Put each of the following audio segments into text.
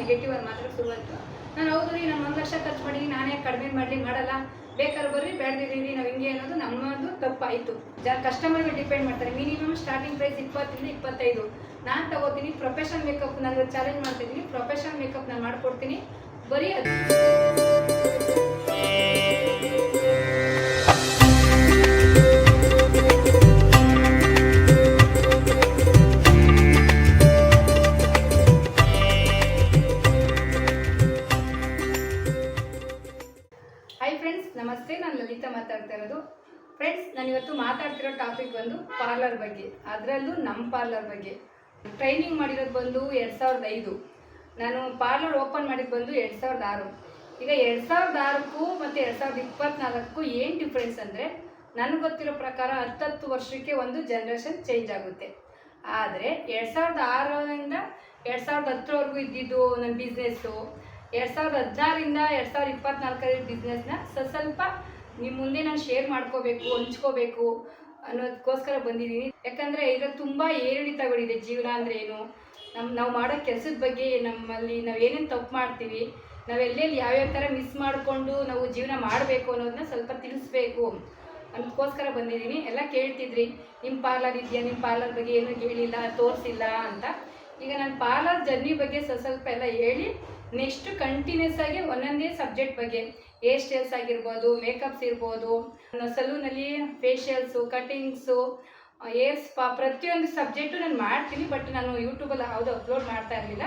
Negative ಆಗಿ ಮಾತಾಡೋಕೆ ಶುರುವಾಯಿತು. ನಾನು ಹೌದು ರೀ, ನಾನು 1 ಲಕ್ಷ ಖರ್ಚು ಮಾಡೀನಿ, ನಾನೇ ಕಡಿಮೆ ಮಾಡಲ್ಲ, ಬೇಕಾದ್ರೆ ಬರ್ರಿ, ಬೇಡದಿದ್ದೀವಿ ನಾವು ಹಿಂಗೆ ಅನ್ನೋದು ನಮ್ಮದು ತಪ್ಪಾಯಿತು. ಕಸ್ಟಮರ್ಗೆ ಡಿಪೆಂಡ್ ಮಾಡ್ತಾರೆ. ಮಿನಿಮಮ್ ಸ್ಟಾರ್ಟಿಂಗ್ ಪ್ರೈಸ್ 20 ಇಂದ 25 ನಾನು ತಗೋತೀನಿ. ಪ್ರೊಫೆಷನಲ್ ಮೇಕಪ್ ನಾನು ಚಾಲೆಂಜ್ ಮಾಡ್ತಿದ್ದೀನಿ. ಪ್ರೊಫೆಷನಲ್ ಮೇಕಪ್ ನಾನು ಮಾಡಿಕೊಡ್ತೀನಿ. ಬರೀ ಹಾಯ್ ಫ್ರೆಂಡ್ಸ್, ನಮಸ್ತೆ. ನಾನು ಲಲಿತಾ ಮಾತಾಡ್ತಾ ಇರೋದು. ಫ್ರೆಂಡ್ಸ್, ನಾನು ಇವತ್ತು ಮಾತಾಡ್ತಿರೋ ಟಾಪಿಕ್ ಬಂದು ಪಾರ್ಲರ್ ಬಗ್ಗೆ, ಅದರಲ್ಲೂ ನಮ್ಮ ಪಾರ್ಲರ್ ಬಗ್ಗೆ. ಟ್ರೈನಿಂಗ್ ಮಾಡಿರೋದು ಬಂದು 2005. ನಾನು ಪಾರ್ಲರ್ ಓಪನ್ ಮಾಡಿದ್ದು ಬಂದು 2006. ಈಗ 2006ಕ್ಕೂ ಮತ್ತು 2024ಕ್ಕೂ ಏನು ಡಿಫ್ರೆನ್ಸ್ ಅಂದರೆ, ನನಗೆ ಗೊತ್ತಿರೋ ಪ್ರಕಾರ 10 ವರ್ಷಕ್ಕೆ ಒಂದು ಜನ್ರೇಷನ್ ಚೇಂಜ್ ಆಗುತ್ತೆ. ಆದರೆ 2006ರಿಂದ 2010ವರೆಗೂ ಇದ್ದಿದ್ದು ನನ್ನ ಬಿಸ್ನೆಸ್ಸು, 2016ರಿಂದ 2024 ಬಿಸ್ನೆಸ್ನ ಸ್ವಲ್ಪ ನಿಮ್ಮ ಮುಂದೆ ನಾನು ಶೇರ್ ಮಾಡ್ಕೋಬೇಕು, ಹಂಚ್ಕೋಬೇಕು ಅನ್ನೋದಕ್ಕೋಸ್ಕರ ಬಂದಿದ್ದೀನಿ. ಯಾಕಂದರೆ ಇದ್ರಲ್ಲಿ ತುಂಬ ಏರಿಳಿತಗಳಿದೆ. ಜೀವನ ಅಂದರೆ ಏನು, ನಾವು ಮಾಡೋ ಕೆಲಸದ ಬಗ್ಗೆ, ನಮ್ಮಲ್ಲಿ ನಾವು ಏನೇನು ತಪ್ಪು ಮಾಡ್ತೀವಿ, ನಾವೆಲ್ಲೆಲ್ಲಿ ಯಾವ್ಯಾವ ಥರ ಮಿಸ್ ಮಾಡಿಕೊಂಡು ನಾವು ಜೀವನ ಮಾಡಬೇಕು ಅನ್ನೋದನ್ನ ಸ್ವಲ್ಪ ತಿಳಿಸ್ಬೇಕು ಅನ್ನೋದಕ್ಕೋಸ್ಕರ ಬಂದಿದ್ದೀನಿ. ಎಲ್ಲ ಕೇಳ್ತಿದ್ರಿ, ನಿಮ್ಮ ಪಾರ್ಲರ್ ಇದೆಯಾ, ನಿಮ್ಮ ಪಾರ್ಲರ್ ಬಗ್ಗೆ ಏನೂ ಹೇಳಿಲ್ಲ, ತೋರಿಸಿಲ್ಲ ಅಂತ. ಈಗ ನಾನು ಪಾರ್ಲರ್ ಜರ್ನಿ ಬಗ್ಗೆ ಸ್ವಲ್ಪ ಎಲ್ಲ ಹೇಳಿ, ನೆಕ್ಸ್ಟ್ ಕಂಟಿನ್ಯೂಸ್ ಆಗಿ ಒಂದೊಂದೇ ಸಬ್ಜೆಕ್ಟ್ ಬಗ್ಗೆ, ಹೇರ್ ಸ್ಟೈಲ್ಸ್ ಆಗಿರ್ಬೋದು, ಮೇಕಪ್ಸ್ ಇರ್ಬೋದು, ಸಲೂನಲ್ಲಿ ಫೇಶಿಯಲ್ಸು, ಕಟಿಂಗ್ಸು, ಹೇರ್ ಸ್ಪಾ, ಪ್ರತಿಯೊಂದು ಸಬ್ಜೆಕ್ಟು ನಾನು ಮಾಡ್ತೀನಿ. ಬಟ್ ನಾನು ಯೂಟ್ಯೂಬಲ್ಲಿ ಯಾವುದು ಅಪ್ಲೋಡ್ ಮಾಡ್ತಾ ಇರಲಿಲ್ಲ.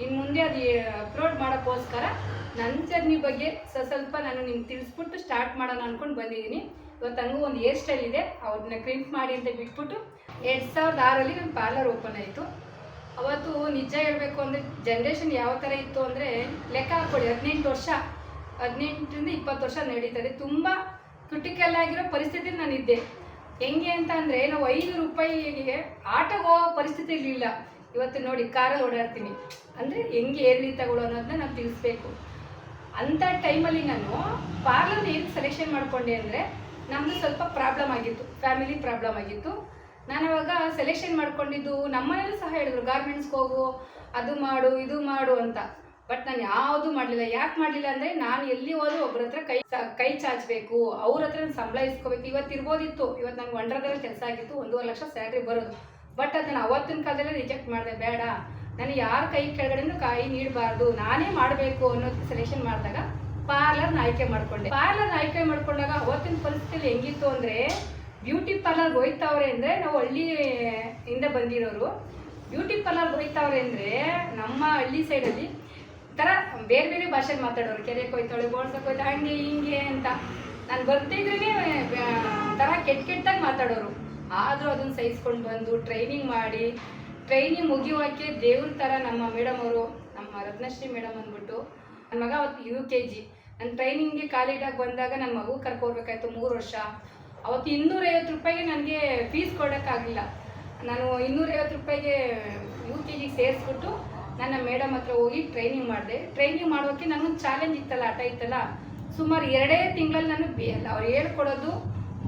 ಇನ್ನು ಮುಂದೆ ಅದು ಅಪ್ಲೋಡ್ ಮಾಡೋಕ್ಕೋಸ್ಕರ ನನ್ನ ಜರ್ನಿ ಬಗ್ಗೆ ಸ್ವಲ್ಪ ನಾನು ನಿಮ್ಗೆ ತಿಳಿಸ್ಬಿಟ್ಟು ಸ್ಟಾರ್ಟ್ ಮಾಡೋಣ ಅಂದ್ಕೊಂಡು ಬಂದಿದ್ದೀನಿ. ಇವತ್ತು ಹಂಗೂ ಒಂದು ಹೇರ್ ಸ್ಟೈಲ್ ಇದೆ, ಅವ್ರನ್ನ ಕ್ರಿಂಪ್ ಮಾಡಿ ಅಂತ ಬಿಟ್ಬಿಟ್ಟು 2006ರಲ್ಲಿ ನನ್ನ ಪಾರ್ಲರ್ ಓಪನ್ ಆಯಿತು. ಅವತ್ತು ನಿಜ ಹೇಳಬೇಕು ಅಂದರೆ ಜನ್ರೇಷನ್ ಯಾವ ಥರ ಇತ್ತು ಅಂದರೆ, ಲೆಕ್ಕ ಹಾಕ್ಕೊಳ್ಳಿ, 18 ವರ್ಷ, 18ರಿಂದ 20 ವರ್ಷ ನಡೀತದೆ. ತುಂಬ ಕ್ರಿಟಿಕಲ್ ಆಗಿರೋ ಪರಿಸ್ಥಿತಿಲಿ ನಾನಿದ್ದೆ. ಹೆಂಗೆ ಅಂತ ಅಂದರೆ, ನಾವು 5 ರೂಪಾಯಿಗೆ ಆಟೋಗೆ ಹೋಗೋ ಪರಿಸ್ಥಿತಿ ಇರಲಿಲ್ಲ. ಇವತ್ತು ನೋಡಿ ಕಾರಲ್ಲಿ ಓಡಾಡ್ತೀನಿ ಅಂದರೆ ಹೆಂಗೆ ಏರಿಳಿತಗಳು ಅನ್ನೋದನ್ನ ನಾವು ತಿಳಿಸ್ಬೇಕು. ಅಂಥ ಟೈಮಲ್ಲಿ ನಾನು ಪಾರ್ಲರ್ ಏನು ಸೆಲೆಕ್ಷನ್ ಮಾಡಿಕೊಂಡೆ ಅಂದರೆ, ನಮ್ಮದು ಸ್ವಲ್ಪ ಪ್ರಾಬ್ಲಮ್ ಆಗಿತ್ತು, ಫ್ಯಾಮಿಲಿ ಪ್ರಾಬ್ಲಮ್ ಆಗಿತ್ತು. ನಾನು ಅವಾಗ ಸೆಲೆಕ್ಷನ್ ಮಾಡ್ಕೊಂಡಿದ್ದು, ನಮ್ಮನೇಲೂ ಸಹ ಹೇಳಿದ್ರು ಗಾರ್ಮೆಂಟ್ಸ್ಗೆ ಹೋಗು, ಅದು ಮಾಡು, ಇದು ಮಾಡು ಅಂತ. ಬಟ್ ನಾನು ಯಾವುದೂ ಮಾಡಲಿಲ್ಲ. ಯಾಕೆ ಮಾಡಲಿಲ್ಲ ಅಂದರೆ, ನಾನು ಎಲ್ಲಿ ಹೋದರೂ ಒಬ್ಬರ ಹತ್ರ ಕೈ ಚಾಚಬೇಕು, ಅವ್ರ ಹತ್ರ ನಾನು ಸಂಬಳ ಇಸ್ಕೋಬೇಕು. ಇವತ್ತು ಇರ್ಬೋದಿತ್ತು, ಇವತ್ತು ನನಗೆ ವಂಡರ್ದಲ್ಲಿ ಕೆಲಸ ಆಗಿತ್ತು, 1.5 ಲಕ್ಷ ಸ್ಯಾಲ್ರಿ ಬರೋದು. ಬಟ್ ಅದನ್ನು ಅವತ್ತಿನ ಕಾಲದಲ್ಲೇ ರಿಜೆಕ್ಟ್ ಮಾಡಿದೆ. ಬೇಡ, ನನಗೆ ಯಾರ ಕೈ ಕೆಳಗಡೆನೂ ಕೈ ನೀಡಬಾರ್ದು, ನಾನೇ ಮಾಡಬೇಕು ಅನ್ನೋದಕ್ಕೆ ಸೆಲೆಕ್ಷನ್ ಮಾಡಿದಾಗ ಪಾರ್ಲರ್ನ ಆಯ್ಕೆ ಮಾಡಿಕೊಂಡೆ. ಪಾರ್ಲರ್ನ ಆಯ್ಕೆ ಮಾಡ್ಕೊಂಡಾಗ ಅವತ್ತಿನ ಪರಿಸ್ಥಿತಿಯಲ್ಲಿ ಹೆಂಗಿತ್ತು ಅಂದರೆ, ಬ್ಯೂಟಿ ಪಾರ್ಲರ್ಗೆ ಹೋಯ್ತಾವ್ರೆ ಅಂದರೆ, ನಾವು ಹಳ್ಳಿಯಿಂದ ಬಂದಿರೋರು, ಬ್ಯೂಟಿ ಪಾರ್ಲರ್ಗೆ ಹೋಯ್ತಾವ್ರೆ ಅಂದರೆ ನಮ್ಮ ಹಳ್ಳಿ ಸೈಡಲ್ಲಿ ಥರ ಬೇರೆ ಬೇರೆ ಭಾಷೆಗೆ ಮಾತಾಡೋರು. ಕೆರೆಗೆ ಹೋಯ್ತಾಳೆ, ಬೋಳ್ಸಕ್ಕೆ ಹೋಯ್ತಾ, ಹಂಗೆ ಹಿಂಗೆ ಅಂತ. ನಾನು ಬರ್ತಿದ್ರೇ ಥರ ಕೆಟ್ಟಾಗಿ ಮಾತಾಡೋರು. ಆದರೂ ಅದನ್ನು ಸಹಿಸ್ಕೊಂಡು ಬಂದು ಟ್ರೈನಿಂಗ್ ಮಾಡಿ, ಟ್ರೈನಿಂಗ್ ಮುಗಿಯೋಕ್ಕೆ ದೇವ್ರ ಥರ ನಮ್ಮ ಮೇಡಮ್ ಅವರು, ನಮ್ಮ ರತ್ನಶ್ರೀ ಮೇಡಮ್ ಅಂದ್ಬಿಟ್ಟು, ನನ್ನ ಮಗ ಅವತ್ತು UKG. ನನ್ನ ಟ್ರೈನಿಂಗ್ಗೆ ಕಾಲಿಡಾಗಿ ಬಂದಾಗ ನನ್ನ ಮಗು ಕರ್ಕೊಡ್ಬೇಕಾಯ್ತು 3 ವರ್ಷ. ಅವತ್ತು 250 ರೂಪಾಯಿಗೆ ನನಗೆ ಫೀಸ್ ಕೊಡೋಕ್ಕಾಗಲಿಲ್ಲ. ನಾನು 250 ರೂಪಾಯಿಗೆ UKGಗೆ ಸೇರಿಸ್ಬಿಟ್ಟು ನನ್ನ ಮೇಡಮ್ ಹತ್ರ ಹೋಗಿ ಟ್ರೈನಿಂಗ್ ಮಾಡಿದೆ. ಟ್ರೈನಿಂಗ್ ಮಾಡೋಕ್ಕೆ ನನಗೊಂದು ಚಾಲೆಂಜ್ ಇತ್ತಲ್ಲ, ಆಟ ಇತ್ತಲ್ಲ. ಸುಮಾರು 2 ತಿಂಗಳಲ್ಲಿ ನಾನು ಅವ್ರು ಹೇಳ್ಕೊಡೋದು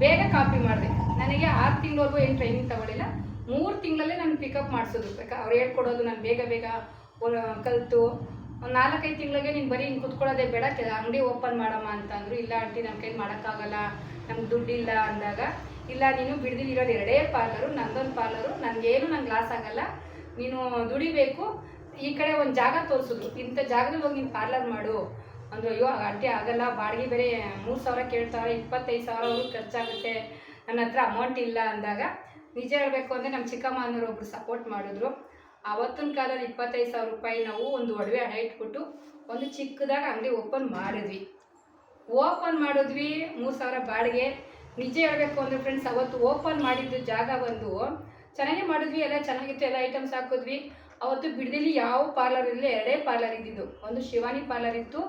ಬೇಗ ಕಾಪಿ ಮಾಡಿದೆ. ನನಗೆ 6 ತಿಂಗಳವರೆಗೂ ಏನು ಟ್ರೈನಿಂಗ್ ತಗೊಳ್ಳಿಲ್ಲ, 3 ತಿಂಗಳಲ್ಲೇ ನಾನು ಪಿಕಪ್ ಮಾಡಿಸೋದು. ಅವ್ರು ಹೇಳ್ಕೊಡೋದು ನಾನು ಬೇಗ ಕಲಿತು, ಒಂದು 4-5 ತಿಂಗಳಿಗೆ ನೀನು ಬರೀ ಹಿಂಗೆ ಕುತ್ಕೊಳ್ಳೋದೇ ಬೇಡ, ಅಂಗಡಿ ಓಪನ್ ಮಾಡಮ್ಮ ಅಂತಂದರು. ಇಲ್ಲ ಆಂಟಿ, ನಮ್ಮ ಕೈಲಿ ಮಾಡೋಕ್ಕಾಗಲ್ಲ, ನಮ್ಗೆ ದುಡ್ಡಿಲ್ಲ ಅಂದಾಗ, ಇಲ್ಲ ನೀನು ಬಿಡ್ದಿಲ್ಲ, ಇರೋದು 2 ಪಾರ್ಲರು, ನಂದೊಂದು ಪಾರ್ಲರು, ನನಗೇನು ನಂಗೆ ಲಾಸ್ ಆಗಲ್ಲ, ನೀನು ದುಡಿಬೇಕು. ಈ ಕಡೆ ಒಂದು ಜಾಗ ತೋರಿಸಿದ್ರು, ಇಂಥ ಜಾಗದಲ್ಲಿ ಹೋಗಿ ನೀನು ಪಾರ್ಲರ್ ಮಾಡು ಅಂದರು. ಅಯ್ಯೋ ಆಂಟಿ ಆಗಲ್ಲ, ಬಾಡಿಗೆ ಬೇರೆ 3,000 ಕೇಳ್ತಾರೆ, 25,000 ಖರ್ಚಾಗುತ್ತೆ, ನನ್ನ ಹತ್ರ ಅಮೌಂಟ್ ಇಲ್ಲ ಅಂದಾಗ, ನಿಜ ಹೇಳಬೇಕು ಅಂದರೆ ನಮ್ಮ ಚಿಕ್ಕಮ್ಮ ಅನ್ನೋರು ಒಬ್ಬರು ಸಪೋರ್ಟ್ ಮಾಡಿದ್ರು. ಆವತ್ತಿನ ಕಾಲದಲ್ಲಿ 25,000 ರೂಪಾಯಿ ನಾವು ಒಂದು ಒಡವೆ ಅಡ ಇಟ್ಬಿಟ್ಟು ಒಂದು ಚಿಕ್ಕದಾಗ ಅಂಗಡಿ ಓಪನ್ ಮಾಡಿದ್ವಿ. 3,000 ಬಾಡಿಗೆ. ನಿಜ ಹೇಳಬೇಕು ಅಂದರೆ ಫ್ರೆಂಡ್ಸ್, ಅವತ್ತು ಓಪನ್ ಮಾಡಿದ್ದು ಜಾಗ ಬಂದು ಚೆನ್ನಾಗೇ ಮಾಡಿದ್ವಿ, ಎಲ್ಲ ಚೆನ್ನಾಗಿತ್ತು, ಎಲ್ಲ ಐಟಮ್ಸ್ ಹಾಕಿದ್ವಿ. ಅವತ್ತು ಬಿಡದಿಲ್ಲಿ ಯಾವ ಪಾರ್ಲರ್ ಇರಲಿಲ್ಲ, 2 ಪಾರ್ಲರ್ ಇದ್ದಿದ್ದು. ಒಂದು ಶಿವಾನಿ ಪಾರ್ಲರ್ ಇತ್ತು,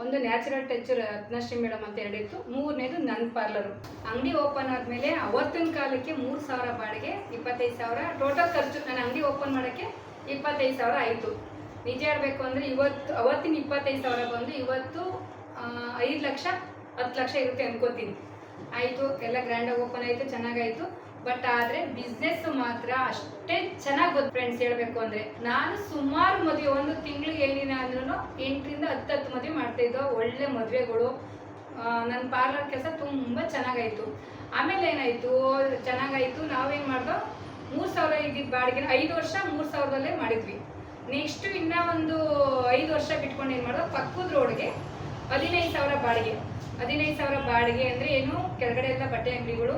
ಒಂದು ನ್ಯಾಚುರಲ್ ಟಚ್ ರತ್ನಶ್ರೀ ಮೇಡಮ್ ಅಂತ 2 ಇತ್ತು, 3ನೇದು ನನ್ನ ಪಾರ್ಲರು. ಅಂಗಡಿ ಓಪನ್ ಆದಮೇಲೆ ಅವತ್ತಿನ ಕಾಲಕ್ಕೆ 3,000 ಬಾಡಿಗೆ, 25,000 ಟೋಟಲ್ ಖರ್ಚು. ನಾನು ಅಂಗಡಿ ಓಪನ್ ಮಾಡೋಕ್ಕೆ 25,000 ಆಯಿತು. ನಿಜ ಹೇಳಬೇಕು ಅಂದರೆ ಅವತ್ತಿನ 25,000 ಬಂದು ಇವತ್ತು 5 ಲಕ್ಷ 10 ಲಕ್ಷ ಇರುತ್ತೆ ಅನ್ಕೋತೀನಿ. ಆಯಿತು, ಎಲ್ಲ ಗ್ರ್ಯಾಂಡಾಗಿ ಓಪನ್ ಆಯಿತು, ಚೆನ್ನಾಗಾಯಿತು. ಬಟ್ ಆದರೆ ಬಿಸ್ನೆಸ್ ಮಾತ್ರ ಅಷ್ಟೇ ಚೆನ್ನಾಗಿ ಗೊತ್ತು ಫ್ರೆಂಡ್ಸ್. ಹೇಳಬೇಕು ಅಂದರೆ ನಾನು ಸುಮಾರು ಮದುವೆ 1 ತಿಂಗಳಿಗೆ ಏನಿಲ್ಲ ಅಂದ್ರೂ ವರ್ಷನೂ 8ರಿಂದ 10 ಮದುವೆ ಮಾಡ್ತಾಯಿದ್ದೋ. ಒಳ್ಳೆ ಮದುವೆಗಳು. ನನ್ನ ಪಾರ್ಲರ್ ಕೆಲಸ ತುಂಬ ಚೆನ್ನಾಗಾಯಿತು. ಆಮೇಲೆ ಏನಾಯಿತು, ಚೆನ್ನಾಗಾಯಿತು. ನಾವೇನು ಮಾಡ್ದೋ 3,000 ಇದ್ದಿದ್ದು ಬಾಡಿಗೆನ 5 ವರ್ಷ 3,000ದಲ್ಲೇ ಮಾಡಿದ್ವಿ. ನೆಕ್ಸ್ಟು ಇನ್ನೂ ಒಂದು 5 ವರ್ಷ ಬಿಟ್ಕೊಂಡು ಏನು ಮಾಡ್ದೋ, ಪಕ್ಕದ ರೋಡ್ಗೆ 15,000 ಬಾಡಿಗೆ. 15,000 ಬಾಡಿಗೆ ಅಂದರೆ ಏನು, ಕೆಳಗಡೆ ಎಲ್ಲ ಬಟ್ಟೆ ಅಂಗಡಿಗಳು,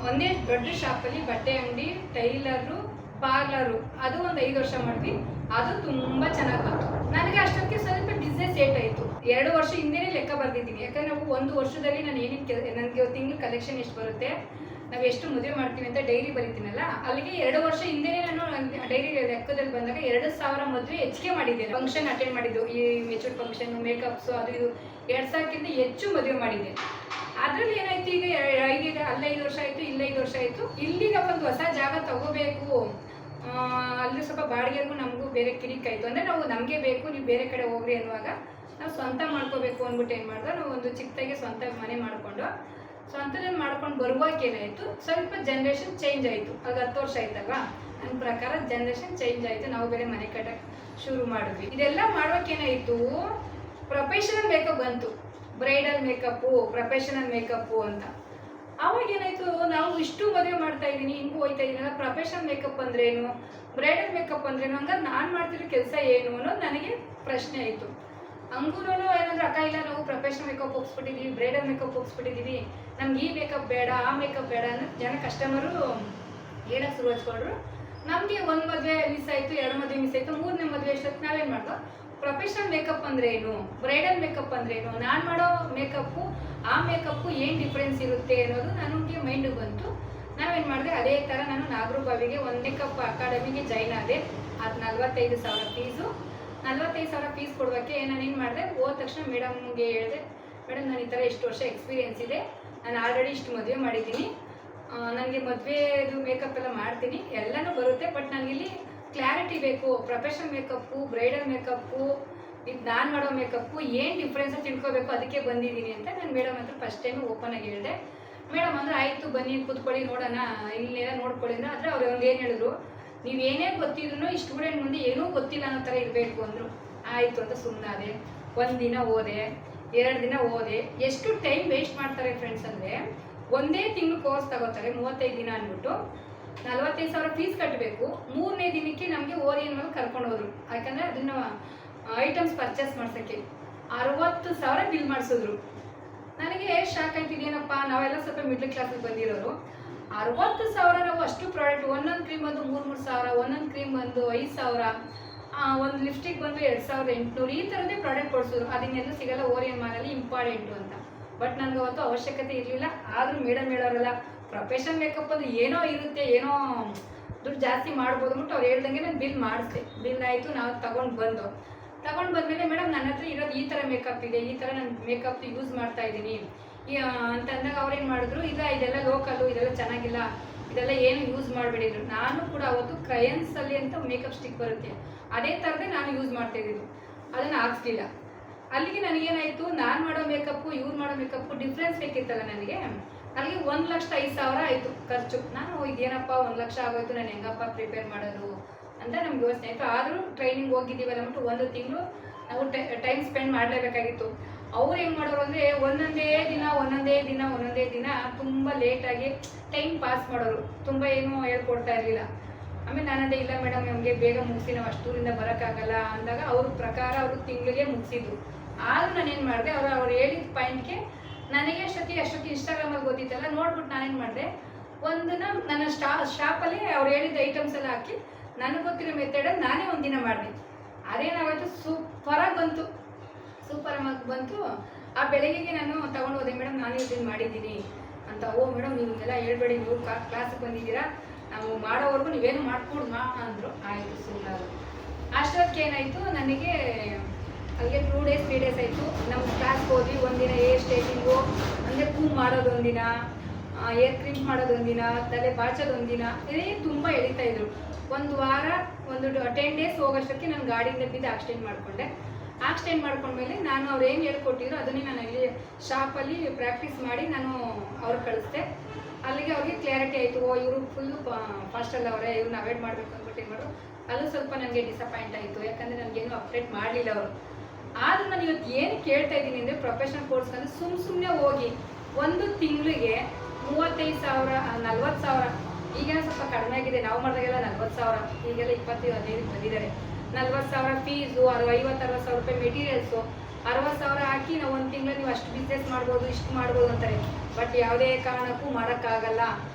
ಒಂದೇ ದೊಡ್ಡ ಶಾಪಲ್ಲಿ ಬಟ್ಟೆ ಅಂಗಡಿ, ಟೈಲರು, ಪಾರ್ಲರು. ಅದು ಒಂದು 5 ವರ್ಷ ಮಾಡಿದ್ವಿ. ಅದು ತುಂಬ ಚೆನ್ನಾಗಿ ಬಂತು. ನನಗೆ ಅಷ್ಟೊತ್ತಿಗೆ ಸ್ವಲ್ಪ ಬಿಸ್ನೆಸ್ ಏಟ್ ಆಯಿತು. 2 ವರ್ಷ ಹಿಂದೆನೇ ಲೆಕ್ಕ ಬರ್ದಿದ್ದೀನಿ. ಯಾಕಂದರೆ ನಾವು 1 ವರ್ಷದಲ್ಲಿ ನಾನು ಏನೇನು ನನಗೆ ತಿಂಗಳು ಕಲೆಕ್ಷನ್ ಎಷ್ಟು ಬರುತ್ತೆ, ನಾವು ಎಷ್ಟು ಮದುವೆ ಮಾಡ್ತೀವಿ ಅಂತ ಡೈರಿ ಬರೀತೀನಲ್ಲ, ಅಲ್ಲಿಗೆ 2 ವರ್ಷ ಹಿಂದೆನೇ ನಾನು ಡೈರಿ ಲೆಕ್ಕದಲ್ಲಿ ಬಂದಾಗ 2,000 ಮದುವೆ ಹೆಚ್ಚಿಗೆ ಮಾಡಿದ್ದೇನೆ. ಫಂಕ್ಷನ್ ಅಟೆಂಡ್ ಮಾಡಿದ್ದು, ಈ ಮೆಚೂರ್ ಫಂಕ್ಷನ್, ಮೇಕಪ್ಸು, ಅದು ಇದು 2,000ಕ್ಕಿಂತ ಹೆಚ್ಚು ಮದುವೆ ಮಾಡಿದ್ದೆ. ಅದರಲ್ಲಿ ಏನಾಯ್ತು, ಈಗ ಅಲ್ಲಿ 5 ವರ್ಷ ಆಯಿತು, ಇಲ್ಲಿ 5 ವರ್ಷ ಆಯಿತು. ಇಲ್ಲಿಗ ಒಂದು ಹೊಸ ಜಾಗ ತಗೋಬೇಕು, ಅಲ್ಲಿ ಸ್ವಲ್ಪ ಬಾಡಿಗೆಗೂ ನಮಗೂ ಬೇರೆ ಕಿರಿಕಾಯಿತು. ಅಂದರೆ ನಾವು ನಮಗೆ ಬೇಕು, ನೀವು ಬೇರೆ ಕಡೆ ಹೋಗ್ರಿ ಅನ್ನುವಾಗ ನಾವು ಸ್ವಂತ ಮಾಡ್ಕೋಬೇಕು ಅಂದ್ಬಿಟ್ಟು ಏನು ಮಾಡಿದ್ವಿ, ನಾವು ಒಂದು ಚಿಕ್ಕದಾಗಿ ಸ್ವಂತ ಮನೆ ಮಾಡಿಕೊಂಡು ಸ್ವಂತದಲ್ಲಿ ಮಾಡ್ಕೊಂಡು ಬರುವಾಗ ಏನಾಯಿತು, ಸ್ವಲ್ಪ ಜನ್ರೇಷನ್ ಚೇಂಜ್ ಆಯಿತು. ಆಗ 10 ವರ್ಷ ಆಯ್ತಲ್ವಾ, ನನ್ನ ಪ್ರಕಾರ ಜನ್ರೇಷನ್ ಚೇಂಜ್ ಆಯಿತು. ನಾವು ಬೇರೆ ಮನೆ ಕಟ್ಟಕ್ಕೆ ಶುರು ಮಾಡಿದ್ವಿ. ಇದೆಲ್ಲ ಮಾಡೋಕ್ಕೇನಾಯಿತು, ಪ್ರೊಫೆಷನಲ್ ಮೇಕಪ್ ಬಂತು. ಬ್ರೈಡಲ್ ಮೇಕಪ್ಪು, ಪ್ರೊಫೆಷನಲ್ ಮೇಕಪ್ಪು ಅಂತ. ಅವಾಗ ಏನಾಯಿತು, ನಾವು ಇಷ್ಟು ಮದುವೆ ಮಾಡ್ತಾ ಇದ್ದೀನಿ, ಹಿಂಗೂ ಹೋಯ್ತಾ ಇದ್ದೀನಲ್ಲ, ಪ್ರೊಫೆಷನಲ್ ಮೇಕಪ್ ಅಂದ್ರೇನು, ಬ್ರೈಡಲ್ ಮೇಕಪ್ ಅಂದ್ರೇನು, ಹಂಗಾರೆ ನಾನು ಮಾಡ್ತಿರೋ ಕೆಲಸ ಏನು ಅನ್ನೋದು ನನಗೆ ಪ್ರಶ್ನೆ ಆಯಿತು. ಹಂಗೂ ಏನಂದ್ರೆ, ಅಕ್ಕ ಇಲ್ಲ ನಾವು ಪ್ರೊಫೆಷನಲ್ ಮೇಕಪ್ ಹೋಗಿಸ್ಬಿಟ್ಟಿದ್ದೀವಿ, ಬ್ರೈಡಲ್ ಮೇಕಪ್ ಹೋಗಿಸ್ಬಿಟ್ಟಿದ್ದೀವಿ, ನಮ್ಗೆ ಈ ಮೇಕಪ್ ಬೇಡ, ಆ ಮೇಕಪ್ ಬೇಡ ಅನ್ನೋ ಜನ ಕಸ್ಟಮರು ಹೇಳಕ್ಕೆ ಶುರು ಹಚ್ಕೊಂಡ್ರು. ನಮಗೆ 1 ಮದುವೆ ಮಿಸ್ ಆಯಿತು, 2 ಮದುವೆ ಮಿಸ್ ಆಯಿತು, 3ನೇ ಮದುವೆ ಅಷ್ಟೊತ್ತು ನಾವೇನು ಮಾಡ್ದೋ, ಪ್ರೊಫೆಷನಲ್ ಮೇಕಪ್ ಅಂದ್ರೇನು, ಬ್ರೈಡಲ್ ಮೇಕಪ್ ಅಂದ್ರೇನು, ನಾನು ಮಾಡೋ ಮೇಕಪ್ಪು ಆ ಮೇಕಪ್ಪು ಏನು ಡಿಫ್ರೆನ್ಸ್ ಇರುತ್ತೆ ಅನ್ನೋದು ನನಗೆ ಮೈಂಡಿಗೆ ಬಂತು. ನಾವೇನು ಮಾಡಿದೆ, ಅದೇ ಥರ ನಾನು ನಾಗರೂಬಾವಿಗೆ ಒಂದು ಮೇಕಪ್ ಅಕಾಡೆಮಿಗೆ ಜಾಯ್ನ್ ಆದೆ. ಅದು 45,000 ಫೀಸು. 45,000 ಫೀಸ್ ಕೊಡೋಕ್ಕೆ ನಾನೇನು ಮಾಡಿದೆ, ಹೋದ ತಕ್ಷಣ ಮೇಡಮ್ಗೆ ಹೇಳಿದೆ, ಮೇಡಮ್ ನಾನು ಈ ಥರ ಇಷ್ಟು ವರ್ಷ ಎಕ್ಸ್ಪೀರಿಯೆನ್ಸ್ ಇದೆ, ನಾನು ಆಲ್ರೆಡಿ ಇಷ್ಟು ಮದುವೆ ಮಾಡಿದ್ದೀನಿ, ನನಗೆ ಮದುವೆದು ಮೇಕಪ್ ಎಲ್ಲ ಮಾಡ್ತೀನಿ, ಎಲ್ಲನೂ ಬರುತ್ತೆ, ಬಟ್ ನನಗಿಲ್ಲಿ ಕ್ಲಾರಿಟಿ ಬೇಕು, ಪ್ರೊಫೆಷನಲ್ ಮೇಕಪ್ಪು, ಬ್ರೈಡಲ್ ಮೇಕಪ್ಪು, ಇದು ನಾನು ಮಾಡೋ ಮೇಕಪ್ಪು ಏನು ಡಿಫ್ರೆನ್ಸ್ ತಿಳ್ಕೊಬೇಕು, ಅದಕ್ಕೆ ಬಂದಿದ್ದೀನಿ ಅಂತ ನಾನು ಮೇಡಮ್ ಹತ್ರ ಫಸ್ಟ್ ಟೈಮ್ ಓಪನ್ ಆಗಿ ಹೇಳಿದೆ. ಮೇಡಮ್ ಅಂದರೆ ಆಯಿತು ಬನ್ನಿ ಕೂತ್ಕೊಳ್ಳಿ ನೋಡೋಣ, ಇಲ್ಲೆಲ್ಲ ನೋಡ್ಕೊಳ್ಳಿ ಅಂದ್ರೆ. ಆದರೆ ಅವ್ರು ಒಂದು ಏನು ಹೇಳಿದ್ರು, ನೀವು ಏನೇ ಗೊತ್ತಿದ್ರು ಈ ಸ್ಟೂಡೆಂಟ್ ಮುಂದೆ ಏನೂ ಗೊತ್ತಿಲ್ಲ ಅನ್ನೋ ಥರ ಇರಬೇಕು ಅಂದರು. ಆಯಿತು ಅಂತ ಸುಮ್ಮನಾದೆ. 1 ದಿನ ಓದೆ, 2 ದಿನ ಓದೆ. ಎಷ್ಟು ಟೈಮ್ ವೇಸ್ಟ್ ಮಾಡ್ತಾರೆ ಫ್ರೆಂಡ್ಸ್ ಅಂದರೆ, ಒಂದೇ ತಿಂಗಳು ಕೋರ್ಸ್ ತಗೋತಾರೆ 35 ದಿನ ಅಂದ್ಬಿಟ್ಟು 45,000 ಫೀಸ್ ಕಟ್ಟಬೇಕು. 3ನೇ ದಿನಕ್ಕೆ ನಮಗೆ ಓದಿ ಅನ್ನೋದು ಕರ್ಕೊಂಡು ಹೋದ್ರು. ಯಾಕಂದರೆ ಅದನ್ನು ಐಟಮ್ಸ್ ಪರ್ಚೇಸ್ ಮಾಡ್ಸೋಕ್ಕೆ 60,000 ಬಿಲ್ ಮಾಡಿಸಿದ್ರು. ನನಗೆ ಶಾಕ್ ಆಯ್ತಿದ್ದೇನಪ್ಪ, ನಾವೆಲ್ಲ ಸ್ವಲ್ಪ ಮಿಡ್ಲ್ ಕ್ಲಾಸಿಗೆ ಬಂದಿರೋರು, 60,000 ನಾವು ಅಷ್ಟು ಪ್ರಾಡಕ್ಟ್, ಒಂದೊಂದು ಕ್ರೀಮ್ ಬಂದು 3,000, ಒಂದೊಂದು ಕ್ರೀಮ್ ಬಂದು 5,000, ಒಂದು ಲಿಪ್ಸ್ಟಿಕ್ ಬಂದು 2,800, ಈ ಥರದೇ ಪ್ರಾಡಕ್ಟ್ ಕೊಡಿಸಿದ್ರು. ಅದನ್ನೆಲ್ಲ ಸಿಗಲ್ಲ ಓರಿಯನ್ ಮಾಲಲ್ಲಿ, ಇಂಪಾರ್ಟೆಂಟು ಅಂತ. ಬಟ್ ನನಗೆ ಅವತ್ತು ಅವಶ್ಯಕತೆ ಇರಲಿಲ್ಲ. ಆದರೂ ಮೇಡಮ್ ಹೇಳೋರಲ್ಲ, ಪ್ರೊಫೆಷನಲ್ ಮೇಕಪ್ ಅದು ಏನೋ ಇರುತ್ತೆ, ಏನೋ ದುಡ್ಡು ಜಾಸ್ತಿ ಮಾಡ್ಬೋದು ಅಂದ್ಬಿಟ್ಟು ಅವ್ರು ಹೇಳ್ದಂಗೆ ನಾನು ಬಿಲ್ ಮಾಡಿಸ್ದೆ. ಬಿಲ್ ಆಯಿತು, ನಾವು ತಗೊಂಡು ಬಂದಮೇಲೆ ಮೇಡಮ್ ನನ್ನ ಹತ್ರ ಇರೋದು ಈ ಥರ ಮೇಕಪ್ ಇದೆ, ಈ ಥರ ನಾನು ಮೇಕಪ್ ಯೂಸ್ ಮಾಡ್ತಾ ಇದ್ದೀನಿ ಅಂತ ಅಂದಾಗ ಅವ್ರೇನು ಮಾಡಿದ್ರು, ಇಲ್ಲ ಇದೆಲ್ಲ ಲೋಕಲ್ಲು, ಇದೆಲ್ಲ ಚೆನ್ನಾಗಿಲ್ಲ, ಇದೆಲ್ಲ ಏನು ಯೂಸ್ ಮಾಡಬೇಡಿದ್ರು. ನಾನು ಕೂಡ ಅವತ್ತು ಕ್ರಯನ್ಸಲ್ಲಿ ಅಂತ ಮೇಕಪ್ ಸ್ಟಿಕ್ ಬರುತ್ತೆ, ಅದೇ ಥರದೇ ನಾನು ಯೂಸ್ ಮಾಡ್ತಾಯಿದ್ದು, ಅದನ್ನು ಹಾಕ್ಸ್ಲಿಲ್ಲ. ಅಲ್ಲಿಗೆ ನನಗೇನಾಯಿತು, ನಾನು ಮಾಡೋ ಮೇಕಪ್ಪು ಇವ್ರು ಮಾಡೋ ಮೇಕಪ್ಪು ಡಿಫ್ರೆನ್ಸ್ ಬೇಕಿತ್ತಲ್ಲ ನನಗೆ. ಅಲ್ಲಿಗೆ 1,05,000 ಆಯಿತು ಖರ್ಚು. ನಾನು ಇದೇನಪ್ಪ 1 ಲಕ್ಷ ಆಗೋಯ್ತು, ನಾನು ಹೆಂಗಪ್ಪ ಪ್ರಿಪೇರ್ ಮಾಡೋದು ಅಂತ ನಮ್ಗೆ ಯೋಚನೆ ಆಯಿತು. ಆದರೂ ಟ್ರೈನಿಂಗ್ ಹೋಗಿದ್ದೀವಲ್ಲ ಅಂದ್ಬಿಟ್ಟು 1 ತಿಂಗಳು ನಾವು ಟೈಮ್ ಸ್ಪೆಂಡ್ ಮಾಡಲೇಬೇಕಾಗಿತ್ತು. ಅವ್ರು ಹೆಂಗೆ ಮಾಡೋರು ಅಂದರೆ ಒಂದೊಂದೇ ದಿನ ತುಂಬ ಲೇಟಾಗಿ ಟೈಮ್ ಪಾಸ್ ಮಾಡೋರು, ತುಂಬ ಏನೂ ಹೇಳ್ಕೊಡ್ತಾ ಇರಲಿಲ್ಲ. ಆಮೇಲೆ ನಾನಂದೆ, ಇಲ್ಲ ಮೇಡಮ್ ನಮಗೆ ಬೇಗ ಮುಗಿಸಿ, ನಾವು ಅಷ್ಟು ದೂರಿಂದ ಬರೋಕ್ಕಾಗಲ್ಲ ಅಂದಾಗ ಅವ್ರ ಪ್ರಕಾರ ಅವರು ತಿಂಗಳಿಗೆ ಮುಗಿಸಿದ್ರು. ಆದರೂ ನಾನೇನು ಮಾಡಿದೆ, ಅವ್ರು ಹೇಳಿದ ಪಾಯಿಂಟ್ಗೆ ನನಗೆ ಅಷ್ಟೊತ್ತಿಗೆ ಇನ್ಸ್ಟಾಗ್ರಾಮಲ್ಲಿ ಗೊತ್ತಿತ್ತಲ್ಲ, ನೋಡ್ಬಿಟ್ಟು ನಾನೇನು ಮಾಡಿದೆ, ಒಂದಿನ ನನ್ನ ಶಾಪಲ್ಲಿ ಅವ್ರು ಹೇಳಿದ ಐಟಮ್ಸ್ ಎಲ್ಲ ಹಾಕಿ ನನಗೆ ಗೊತ್ತಿರೋ ಮೆಥಡಲ್ಲಿ ನಾನೇ ಒಂದಿನ ಮಾಡಿದೆ. ಅದೇನಾಗೋಯ್ತು, ಸೂಪರಾಗಿ ಬಂತು. ಆ ಬೆಳಗ್ಗೆಗೆ ನಾನು ತೊಗೊಂಡು ಹೋದೆ, ಮೇಡಮ್ ನಾನು ಇದನ್ನು ಮಾಡಿದ್ದೀನಿ ಅಂತ. ಓ ಮೇಡಮ್ ನೀವು ಇದೆಲ್ಲ ಹೇಳ್ಬೇಡಿ, ನೀವು ಕ್ಲಾಸಿಗೆ ಬಂದಿದ್ದೀರಾ, ನಾವು ಮಾಡೋವರೆಗೂ ನೀವೇನು ಮಾಡ್ಕೊಡು ಅಂದರು. ಆಯಿತು ಸುಮ್ಮನೆ. ಅಷ್ಟೊತ್ತಿಗೆ ಏನಾಯಿತು, ನನಗೆ ಅಲ್ಲಿಗೆ 2 ಡೇಸ್ 3 ಡೇಸ್ ಆಯಿತು. ನಮ್ಮ ಕ್ಲಾಸ್ಗೆ ಹೋದ್ವಿ. ಒಂದಿನ ಏರ್ ಸ್ಟ್ರೈಟಿಂಗು ಅಂದರೆ ಕೂಮ್ ಮಾಡೋದೊಂದಿನ, ಏರ್ ಕ್ರೀಮ್ ಮಾಡೋದೊಂದಿನ, ತಲೆ ಬಾಚೋದೊಂದಿನ, ಇದೇ ತುಂಬ ಎಳಿತಾಯಿದ್ರು. ಒಂದು ವಾರ, ಒಂದು 10 ಡೇಸ್ ಹೋಗೋಷ್ಟಕ್ಕೆ ನಾನು ಗಾಡಿಯಿಂದ ಬಿದ್ದು ಆಕ್ಸಿಡೆಂಟ್ ಮಾಡ್ಕೊಂಡ್ಮೇಲೆ ನಾನು ಅವ್ರು ಏನು ಹೇಳ್ಕೊಟ್ಟಿದ್ರು ಅದನ್ನೇ ನಾನು ಅಲ್ಲಿ ಶಾಪಲ್ಲಿ ಪ್ರಾಕ್ಟೀಸ್ ಮಾಡಿ ನಾನು ಅವ್ರಿಗೆ ಕಳಿಸ್ದೆ. ಅಲ್ಲಿಗೆ ಅವ್ರಿಗೆ ಕ್ಲಾರಿಟಿ ಆಯಿತು, ಓ ಇವರು ಫುಲ್ಲು ಫಾಸ್ಟಲ್ಲಿ ಅವರೇ, ಇವ್ರನ್ನ ಅವಾಯ್ಡ್ ಮಾಡಬೇಕು ಅಂದ್ಬಿಟ್ಟು ಏನು ಮಾಡೋದು, ಅಲ್ಲೂ ಸ್ವಲ್ಪ ನನಗೆ ಡಿಸಪಾಯಿಂಟ್ ಆಯಿತು, ಯಾಕಂದರೆ ನನಗೇನು ಅಪ್ಡೇಟ್ ಮಾಡಲಿಲ್ಲ ಅವರು. ಆದರೂ ನಾನು ಇವತ್ತು ಏನು ಕೇಳ್ತಾ ಇದ್ದೀನಿ ಅಂದರೆ, ಪ್ರೊಫೆಷನಲ್ ಕೋರ್ಸ್ ಅಂದರೆ ಸುಮ್ಮನೆ ಹೋಗಿ ಒಂದು ತಿಂಗಳಿಗೆ 35,000 40,000, ಈಗೇನೋ ಸ್ವಲ್ಪ ಕಡಿಮೆ ಆಗಿದೆ. ನಾವು ಮಾಡಿದಾಗೆಲ್ಲ 40,000, ಈಗೆಲ್ಲ 20-15 ಬಂದಿದ್ದಾರೆ. 40,000 ಫೀಸು, 50-60,000 ರೂಪಾಯಿ ಮೆಟೀರಿಯಲ್ಸು, 60,000 ಹಾಕಿ ನಾವು ಒಂದು ತಿಂಗಳು ನೀವು ಅಷ್ಟು ಬಿಸ್ನೆಸ್ ಮಾಡ್ಬೋದು, ಇಷ್ಟು ಮಾಡ್ಬೋದು ಅಂತಾರೆ. ಬಟ್ ಯಾವುದೇ ಕಾರಣಕ್ಕೂ ಮಾಡೋಕ್ಕಾಗಲ್ಲ.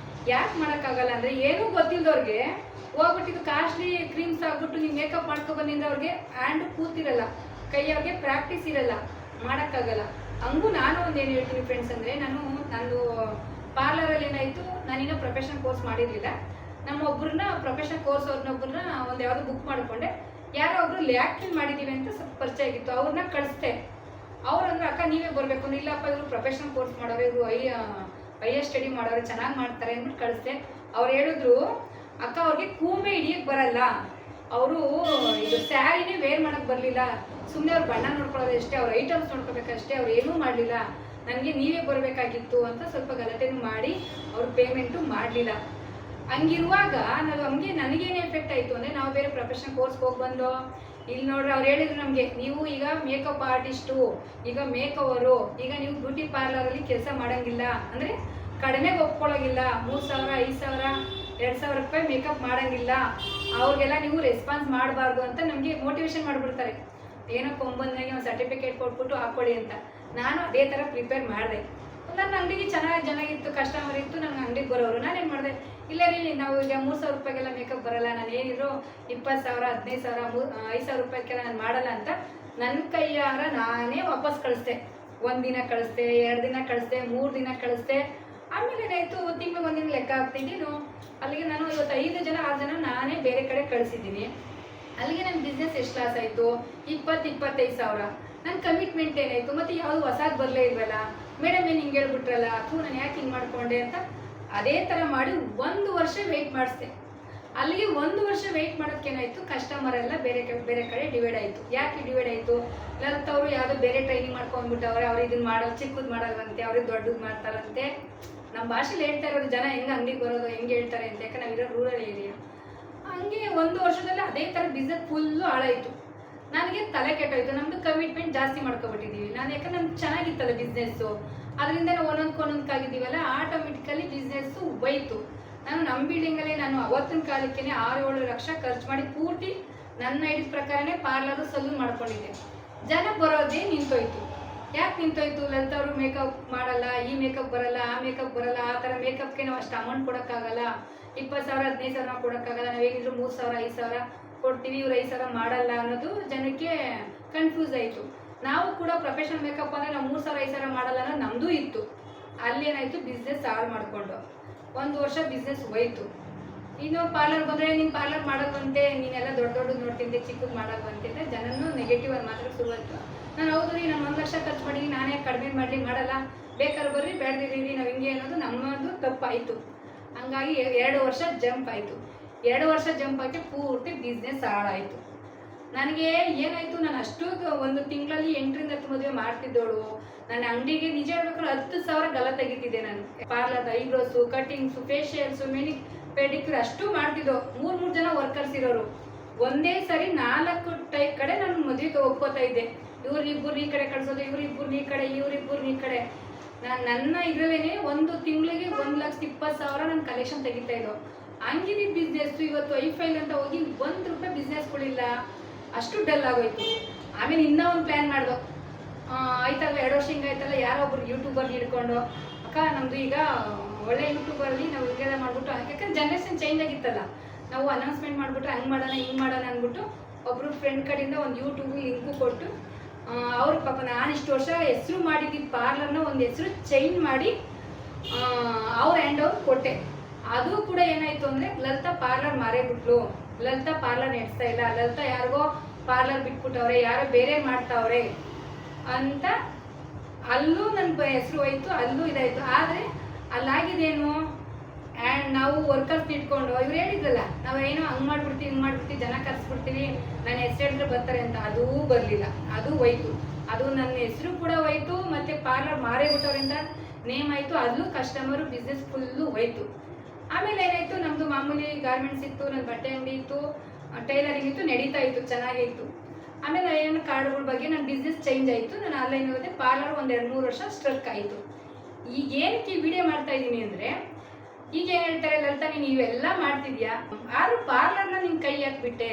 ಯಾಕೆ ಮಾಡೋಕ್ಕಾಗಲ್ಲ ಅಂದರೆ, ಏನೂ ಗೊತ್ತಿಲ್ಲದವ್ರಿಗೆ ಹೋಗ್ಬಿಟ್ಟಿದ್ದು ಕಾಸ್ಟ್ಲಿ ಕ್ರೀಮ್ಸ್ ಆಗ್ಬಿಟ್ಟು ನೀವು ಮೇಕಪ್ ಮಾಡ್ಕೊಬಂದಿಂದ ಅವ್ರಿಗೆ ಹ್ಯಾಂಡ್ ಕೂತಿರಲ್ಲ, ಕೈಯವ್ರಿಗೆ ಪ್ರಾಕ್ಟೀಸ್ ಇರಲ್ಲ, ಮಾಡೋಕ್ಕಾಗಲ್ಲ. ಹಂಗೂ ನಾನು ಒಂದೇನು ಹೇಳ್ತೀನಿ ಫ್ರೆಂಡ್ಸ್ ಅಂದರೆ, ನಂದು ಪಾರ್ಲರಲ್ಲಿ ಏನಾಯಿತು, ನಾನಿನ್ನೂ ಪ್ರೊಫೆಷನಲ್ ಕೋರ್ಸ್ ಮಾಡಿರಲಿಲ್ಲ. ನಮ್ಮೊಬ್ಬರನ್ನ ಪ್ರೊಫೆಷನಲ್ ಕೋರ್ಸ್ ಅವ್ರನ್ನೊಬ್ಬರನ್ನ ಒಂದು ಯಾವುದೋ ಬುಕ್ ಮಾಡಿಕೊಂಡೆ. ಯಾರೋ ಒಬ್ರು ಲ್ಯಾಕ್ಟಿನ್ ಮಾಡಿದ್ದೀವಿ ಅಂತ ಸ್ವಲ್ಪ ಪರಿಚಯ ಆಗಿತ್ತು, ಅವ್ರನ್ನ ಕಳಿಸ್ದೆ. ಅವ್ರಂದ್ರೆ ಅಕ್ಕ ನೀವೇ ಬರಬೇಕು ಅಂದ್ರೆ, ಇಲ್ಲಪ್ಪ ಇವರು ಪ್ರೊಫೆಷನಲ್ ಕೋರ್ಸ್ ಮಾಡೋರು, ಇವರು ಹೈಯರ್ ಸ್ಟಡಿ ಮಾಡೋರು, ಚೆನ್ನಾಗಿ ಮಾಡ್ತಾರೆ ಅಂದ್ಬಿಟ್ಟು ಕಳಿಸ್ದೆ. ಅವ್ರು ಹೇಳಿದ್ರು, ಅಕ್ಕ ಅವ್ರಿಗೆ ಕೂಮೆ ಹಿಡಿಯಕ್ಕೆ ಬರಲ್ಲ, ಅವರು ಇದು ಸ್ಯಾರಿನೇ ವೇರ್ ಮಾಡೋಕ್ಕೆ ಬರಲಿಲ್ಲ, ಸುಮ್ಮನೆ ಅವ್ರು ಬಣ್ಣ ನೋಡ್ಕೊಳ್ಳೋದಷ್ಟೇ, ಅವ್ರ ಐಟಮ್ಸ್ ನೋಡ್ಕೋಬೇಕಷ್ಟೇ, ಅವ್ರು ಏನೂ ಮಾಡಲಿಲ್ಲ, ನನಗೆ ನೀವೇ ಬರಬೇಕಾಗಿತ್ತು ಅಂತ ಸ್ವಲ್ಪ ಗಲಾಟೆನೂ ಮಾಡಿ ಅವ್ರು ಪೇಮೆಂಟು ಮಾಡಲಿಲ್ಲ. ಹಂಗಿರುವಾಗ ನಾವು ನನಗೇನು ಎಫೆಕ್ಟ್ ಆಯಿತು ಅಂದರೆ, ನಾವು ಬೇರೆ ಪ್ರೊಫೆಷನಲ್ ಕೋರ್ಸ್ಗೆ ಹೋಗಿ ಬಂದು ಇಲ್ಲಿ ನೋಡ್ರಿ ಅವ್ರು ಹೇಳಿದ್ರು ನಮಗೆ, ನೀವು ಈಗ ಮೇಕಪ್ ಆರ್ಟಿಸ್ಟು, ಈಗ ಮೇಕವರು, ಈಗ ನೀವು ಬ್ಯೂಟಿ ಪಾರ್ಲರಲ್ಲಿ ಕೆಲಸ ಮಾಡೋಂಗಿಲ್ಲ ಅಂದರೆ ಕಡಿಮೆಗೆ ಒಪ್ಕೊಳ್ಳೋಂಗಿಲ್ಲ, 3,000 5,000 2,000 ರೂಪಾಯಿ ಮೇಕಪ್ ಮಾಡೋಂಗಿಲ್ಲ, ಅವ್ರಿಗೆಲ್ಲ ನೀವು ರೆಸ್ಪಾನ್ಸ್ ಮಾಡಬಾರ್ದು ಅಂತ ನಮಗೆ ಮೋಟಿವೇಶನ್ ಮಾಡಿಬಿಡ್ತಾರೆ. ಏನೋ ಕೊಂಬಂದಾಗಿ ಒಂದು ಸರ್ಟಿಫಿಕೇಟ್ ಕೊಟ್ಬಿಟ್ಟು ಹಾಕ್ಕೊಳ್ಳಿ ಅಂತ. ನಾನು ಅದೇ ಥರ ಪ್ರಿಪೇರ್ ಮಾಡಿದೆ. ನನ್ನ ಅಂಗಡಿಗೆ ಚೆನ್ನಾಗಿತ್ತು, ಕಸ್ಟಮರ್ ಇತ್ತು, ನನಗೆ ಅಂಗಡಿಗೆ ಬರೋರು. ನಾನೇನು ಮಾಡಿದೆ, ಇಲ್ಲ ರೀ ನಾವು ಈಗ 3,000 ರೂಪಾಯಿಗೆಲ್ಲ ಮೇಕಪ್ ಬರಲ್ಲ, ನಾನು ಏನಿದ್ರು 20,000 15,000 5,000 ರೂಪಾಯಿಗೆಲ್ಲ ನಾನು ಮಾಡಲ್ಲ ಅಂತ ನನ್ನ ಕೈಯಾರ ನಾನೇ ವಾಪಸ್ ಕಳಿಸ್ದೆ. 1 ದಿನ ಕಳಿಸ್ದೆ, 2 ದಿನ ಕಳಿಸ್ದೆ, 3 ದಿನ ಕಳಿಸ್ದೆ. ಆಮೇಲೆ ಏನಾಯಿತು, ತಿಂಗಳು 1 ದಿನ ಲೆಕ್ಕ ಹಾಕ್ತಿದ್ದೀನಿ. ಅಲ್ಲಿಗೆ ನಾನು ಇವತ್ತು 5 ಜನ 6 ಜನ ನಾನೇ ಬೇರೆ ಕಡೆ ಕಳಿಸಿದ್ದೀನಿ. ಅಲ್ಲಿಗೆ ನನ್ನ ಬಿಸ್ನೆಸ್ ಎಷ್ಟು ಲಾಸ್ ಆಯಿತು, 20-25,000. ನನ್ನ ಕಮಿಟ್ಮೆಂಟ್ ಏನಾಯಿತು, ಮತ್ತು ಯಾವುದು ಹೊಸದು ಬರಲೇ ಇಲ್ವಲ್ಲ, ಮೇಡಮ್ ಏನು ಹಿಂಗೆ ಹೇಳ್ಬಿಟ್ರಲ್ಲ, ಅಥವಾ ನಾನು ಯಾಕೆ ಹಿಂಗೆ ಮಾಡಿಕೊಂಡೆ ಅಂತ ಅದೇ ಥರ ಮಾಡಿ 1 ವರ್ಷ ವೆಯ್ಟ್ ಮಾಡಿಸ್ದೆ. ಅಲ್ಲಿಗೆ 1 ವರ್ಷ ವೆಯ್ಟ್ ಮಾಡೋದಕ್ಕೇನಾಯಿತು, ಕಸ್ಟಮರ್ ಎಲ್ಲ ಬೇರೆ ಕಡೆ ಡಿವೈಡ್ ಆಯಿತು. ಯಾಕೆ ಡಿವೈಡ್ ಆಯಿತು, ಲಲಿತವರು ಯಾವುದೋ ಬೇರೆ ಟ್ರೈನಿಂಗ್ ಮಾಡ್ಕೊಂಡ್ಬಿಟ್ಟವ್ರೆ, ಅವ್ರು ಇದನ್ನು ಮಾಡೋದು ಚಿಕ್ಕದು ಮಾಡಲ್ವಂತೆ, ಅವ್ರಿಗೆ ದೊಡ್ಡದು ಮಾಡ್ತಾರಂತೆ. ನಮ್ಮ ಭಾಷೆಲಿ ಹೇಳ್ತಾ ಇರೋದು, ಜನ ಹೆಂಗೆ ಅಂಗಡಿಗೆ ಬರೋದು ಹೆಂಗೆ ಹೇಳ್ತಾರೆ ಅಂತ, ಯಾಕೆ ನಾವಿರೋ ರೂರಲ್ ಏರಿಯಾ. ಹಂಗೆ 1 ವರ್ಷದಲ್ಲಿ ಅದೇ ಥರ ಬಿಸ್ನೆಸ್ ಫುಲ್ಲು ಹಾಳಾಯಿತು. ನನಗೆ ತಲೆ ಕೆಟ್ಟೋಯ್ತು, ನಮ್ಮದು ಕಮಿಟ್ಮೆಂಟ್ ಜಾಸ್ತಿ ಮಾಡ್ಕೊಬಿಟ್ಟಿದ್ದೀವಿ. ಯಾಕಂದ್ರೆ ನಮ್ಗೆ ಚೆನ್ನಾಗಿತ್ತಲ್ಲ ಬಿಸ್ನೆಸ್ಸು, ಅದರಿಂದ ನಾವು ಒಂದೊಂದಕ್ಕಾಗಿದ್ದೀವಲ್ಲ, ಆಟೋಮೆಟಿಕಲಿ ಬಿಸ್ನೆಸ್ಸು ಹೋಯ್ತು. ನಮ್ಮ ಬಿಲ್ಡಿಂಗಲ್ಲಿ ನಾನು ಅವತ್ತಿನ ಕಾಲಕ್ಕೆ 6-7 ಲಕ್ಷ ಖರ್ಚು ಮಾಡಿ ಪೂರ್ತಿ ನನ್ನ ಐಡಿಯಾ ಪ್ರಕಾರನೇ ಪಾರ್ಲರು ಸಲೂನ್ ಮಾಡ್ಕೊಂಡಿದ್ದೆ. ಜನ ಬರೋದೇ ನಿಂತೋಯ್ತು. ಯಾಕೆ ನಿಂತೋಯ್ತು, ಲಲಿತವರು ಮೇಕಪ್ ಮಾಡಲ್ಲ, ಈ ಮೇಕಪ್ ಬರಲ್ಲ, ಆ ಮೇಕಪ್ ಬರಲ್ಲ, ಆ ಥರ ಮೇಕಪ್ಗೆ ನಾವು ಅಷ್ಟು ಅಮೌಂಟ್ ಕೊಡೋಕ್ಕಾಗಲ್ಲ, 20,000 15,000 ಕೊಡೋಕ್ಕಾಗಲ್ಲ, ನಾವೇನಿದ್ರು 3,000 5,000 ಕೊಡ್ತೀವಿ, ಇವ್ರು 5,000 ಮಾಡಲ್ಲ ಅನ್ನೋದು ಜನಕ್ಕೆ ಕನ್ಫ್ಯೂಸ್ ಆಯಿತು. ನಾವು ಕೂಡ ಪ್ರೊಫೆಷನಲ್ ಮೇಕಪ್ ಅಂದರೆ ನಾವು 3,000 5,000 ಮಾಡಲ್ಲ ಅನ್ನೋದು ನಮ್ಮದು ಇತ್ತು. ಅಲ್ಲೇನಾಯಿತು, ಬಿಸ್ನೆಸ್ ಹಾಳು ಮಾಡಿಕೊಂಡು 1 ವರ್ಷ ಬಿಸ್ನೆಸ್ ಹೋಯ್ತು. ಇನ್ನು ಪಾರ್ಲರ್ ಬಂದರೆ ನೀನು ಪಾರ್ಲರ್ ಮಾಡೋದಂತೆ, ನೀನೆಲ್ಲ ದೊಡ್ಡದು ನೋಡ್ತಿದ್ದೆ, ಚಿಕ್ಕದು ಮಾಡೋದಂತೆ ಅಂತ ಜನನೂ ನೆಗೆಟಿವ್ ಆಗಿ ಮಾತಾಡೋಕ್ಕೆ ಶುರುವಾಯಿತು. ನಾನು ಹೌದು ರೀ, ನಾನು 1 ಲಕ್ಷ ಖರ್ಚು ಮಾಡಿ ನಾನೇ ಕಡಿಮೆ ಮಾಡಲಿ ಮಾಡಲ್ಲ, ಬೇಕಾದ್ರೆ ಬರ್ರಿ ಬೇಡದಿರಿ ನಾವು ಹಿಂಗೆ ಅನ್ನೋದು ನಮ್ಮದು ತಪ್ಪಾಯಿತು. ಹಂಗಾಗಿ 2 ವರ್ಷ ಜಂಪ್ ಆಯಿತು. 2 ವರ್ಷ ಜಂಪ್ ಆಗಿ ಪೂರ್ತಿ ಬಿಸ್ನೆಸ್ ಹಾಳಾಯಿತು. ನನಗೆ ಏನಾಯಿತು, ನಾನು ಅಷ್ಟು 1 ತಿಂಗಳಲ್ಲಿ 8ರಿಂದ 10 ಮದುವೆ ಮಾಡ್ತಿದ್ದೋಳು. ನನ್ನ ಅಂಗಡಿಗೆ ನಿಜ ಹೇಳ್ಬೇಕಾದ್ರೆ 10,000 ಗಲ ತೆಗಿತಿದ್ದೆ ನಾನು. ಪಾರ್ಲರ್ ಐಬ್ರೋಸು, ಕಟಿಂಗ್ಸು, ಫೇಶಿಯಲ್ಸು, ಪೆಡಿಕ್ಯೂರ್ ಅಷ್ಟು ಮಾಡ್ತಿದ್ದೋ. 3 ಜನ ವರ್ಕರ್ಸ್ ಇರೋರು. ಒಂದೇ ಸರಿ 4 ಕಡೆ ನಾನು ಮದುವೆಗೆ ಒಪ್ಕೋತಾ ಇದ್ದೆ. ಇವ್ರಿಬ್ಬರು ಈ ಕಡೆ ಕಳಿಸೋದು, ಇವರಿಬ್ಬರು ಈ ಕಡೆ, ಇವರಿಬ್ಬರು ಈ ಕಡೆ. ನನ್ನ ಇದರಲ್ಲೇ 1 ತಿಂಗಳಿಗೆ 1,20,000 ನಾನು ಕಲೆಕ್ಷನ್ ತೆಗಿತಾ ಇದ್ದೋ. ಹಂಗಿದ್ದ ಬಿಸ್ನೆಸ್ಸು ಇವತ್ತು ಐಫೈಲ್ ಅಂತ ಹೋಗಿ 1 ರೂಪಾಯಿ ಬಿಸ್ನೆಸ್ಗಳಿಲ್ಲ, ಅಷ್ಟು ಡಲ್ ಆಗೋಯ್ತು. ಆಮೇಲೆ ಇನ್ನೂ ಒಂದು ಪ್ಲ್ಯಾನ್ ಮಾಡ್ದೋ, ಆಯ್ತಲ್ಲ 2 ವರ್ಷ ಹಿಂಗಾಯ್ತಲ್ಲ, ಯಾರೋ ಒಬ್ರು ಯೂಟ್ಯೂಬರ್ ಹಿಡ್ಕೊಂಡು, ಅಕ್ಕ ನಮ್ಮದು ಈಗ ಒಳ್ಳೆ ಯೂಟ್ಯೂಬರಲ್ಲಿ ನಾವು ಹಿಂಗೆಲ್ಲ ಮಾಡಿಬಿಟ್ಟು, ಯಾಕಂದ್ರೆ ಜನ್ರೇಷನ್ ಚೇಂಜ್ ಆಗಿತ್ತಲ್ಲ, ನಾವು ಅನೌನ್ಸ್ಮೆಂಟ್ ಮಾಡಿಬಿಟ್ರೆ ಹಂಗೆ ಮಾಡೋಣ ಹಿಂಗೆ ಮಾಡೋಣ ಅಂದ್ಬಿಟ್ಟು ಒಬ್ಬರು ಫ್ರೆಂಡ್ ಕಡೆಯಿಂದ ಒಂದು ಯೂಟ್ಯೂಬ್ ಲಿಂಕು ಕೊಟ್ಟು, ಅವ್ರ ಪಾಪ ನಾನು ಇಷ್ಟು ವರ್ಷ ಹೆಸರು ಮಾಡಿದ್ದಿದ್ದು ಪಾರ್ಲರ್ನ ಒಂದು ಹೆಸರು ಚೇಂಜ್ ಮಾಡಿ ಅವ್ರ ಹ್ಯಾಂಡ್ ಓವರ್ ಕೊಟ್ಟೆ. ಅದು ಕೂಡ ಏನಾಯಿತು ಅಂದರೆ, ಲಲಿತಾ ಪಾರ್ಲರ್ ಮಾರೇ ಬಿಟ್ಲು, ಲಲಿತಾ ಪಾರ್ಲರ್ ನಡೆಸ್ತಾ ಇಲ್ಲ, ಲಲಿತಾ ಯಾರಿಗೋ ಪಾರ್ಲರ್ ಬಿಟ್ಬಿಟ್ಟವ್ರೆ, ಯಾರೋ ಬೇರೆ ಮಾಡ್ತಾವ್ರೆ ಅಂತ ಅಲ್ಲೂ ನನ್ನ ಹೆಸರು ಹೋಯ್ತು, ಅಲ್ಲೂ ಇದಾಯಿತು. ಆದರೆ ಅಲ್ಲಾಗಿದ್ದೇನು, ಆ್ಯಂಡ್ ನಾವು ವರ್ಕರ್ಸ್ ಇಟ್ಕೊಂಡು ಇವ್ರು ಹೇಳಿದ್ರಲ್ಲ, ನಾವೇನೋ ಹಂಗೆ ಮಾಡ್ಬಿಡ್ತೀವಿ ಹಿಂಗೆ ಮಾಡ್ಬಿಡ್ತೀವಿ, ಜನ ಕರ್ಸ್ಬಿಡ್ತೀವಿ, ನನ್ನ ಹೆಸರು ಹೇಳಿದ್ರೆ ಬರ್ತಾರೆ ಅಂತ, ಅದೂ ಬರಲಿಲ್ಲ, ಅದು ಹೋಯ್ತು. ಅದು ನನ್ನ ಹೆಸರು ಕೂಡ ಹೋಯ್ತು, ಮತ್ತು ಪಾರ್ಲರ್ ಮಾರೇ ಬಿಟ್ಟವ್ರಿಂದ ನೇಮ್ ಆಯಿತು, ಅಲ್ಲೂ ಕಸ್ಟಮರು ಬಿಸ್ನೆಸ್ ಫುಲ್ಲು ಹೋಯ್ತು. ಆಮೇಲೆ ಏನಾಯಿತು, ನಮ್ಮದು ಮಾಮೂಲಿ ಗಾರ್ಮೆಂಟ್ಸ್ ಇತ್ತು, ನನ್ನ ಬಟ್ಟೆ ಅಂಗಡಿ ಇತ್ತು, ಟೈಲರಿಂಗ್ ಇತ್ತು, ನಡೀತಾ ಇತ್ತು, ಚೆನ್ನಾಗಿತ್ತು. ಆಮೇಲೆ ಏನು ಕಾರ್ಡ್ಗಳ ಬಗ್ಗೆ ನನ್ನ ಬಿಸ್ನೆಸ್ ಚೇಂಜ್ ಆಯಿತು. ನಾನು ಆನ್ಲೈನ್ ಹೋದೆ, ಪಾರ್ಲರ್ ಒಂದು 2-3 ವರ್ಷ ಸ್ಟ್ರಕ್ ಆಯಿತು. ಈಗ ಏನಕ್ಕೆ ಈ ವಿಡಿಯೋ ಮಾಡ್ತಾ ಇದ್ದೀನಿ ಅಂದರೆ, ಈಗ ಏನು ಹೇಳ್ತಾರೆ, ಲಲಿತಾ ನೀನು ಇವೆಲ್ಲ ಮಾಡ್ತಿದ್ಯಾ, ಆದರೂ ಪಾರ್ಲರ್ನ ನಿನ್ನ ಕೈ ಹಾಕ್ಬಿಟ್ಟೆ,